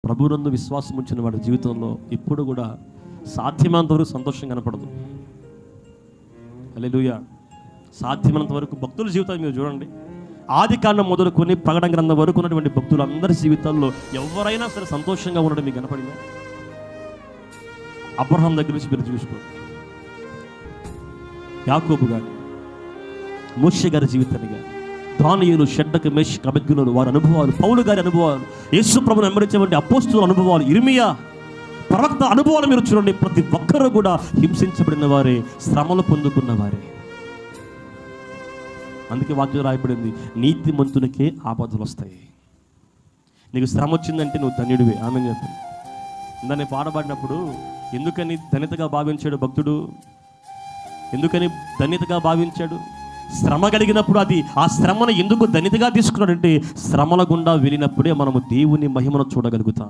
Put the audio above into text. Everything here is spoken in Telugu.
ప్రభువునందు విశ్వాసం ఉంచిన వాడి జీవితంలో ఎప్పుడు కూడా సాధ్యమైనంత వరకు సంతోషం కనపడదు. హల్లెలూయా. సాధ్యమైనంత వరకు భక్తుల జీవితాన్ని మీరు చూడండి. ఆదికాండం మొదలుకొని ప్రకటన గ్రంథం వరకు ఉన్నటువంటి భక్తులందరి జీవితాల్లో ఎవరైనా సరే సంతోషంగా ఉండడం మీకు కనపడిందా? అబ్రహాం దగ్గర నుంచి మీరు చూసుకోండి, యాకోబు గారు, మోషే గారి జీవితాన్ని కానీ, దానియేలు, షడ్రకు, మేషకు, అబేద్నెగోలు వారి అనుభవాలు, పౌలు గారి అనుభవాలు, యేసు ప్రభువును వెంబడించేటువంటి అపోస్తలుల అనుభవాలు, ఇర్మియా ప్రవక్త అనుభవాలు మీరు చూడండి. ప్రతి ఒక్కరు కూడా హింసించబడిన వారే, శ్రమలు పొందుకున్న వారే. అందుకే వాక్యం రాయబడింది, నీతిమంతునికే ఆపదలు వస్తాయి. నీకు శ్రమ వచ్చిందంటే నువ్వు ధన్యుడివే. ఆమె చెప్పింది. దాన్ని పాడబడినప్పుడు ఎందుకని ధన్యతగా భావించాడు భక్తుడు? ఎందుకని ధన్యతగా భావించాడు? శ్రమ కలిగినప్పుడు అది ఆ శ్రమను ఎందుకు ధన్యతగా తీసుకున్నాడంటే శ్రమల గుండా వెళ్ళినప్పుడే మనము దేవుని మహిమను చూడగలుగుతాం.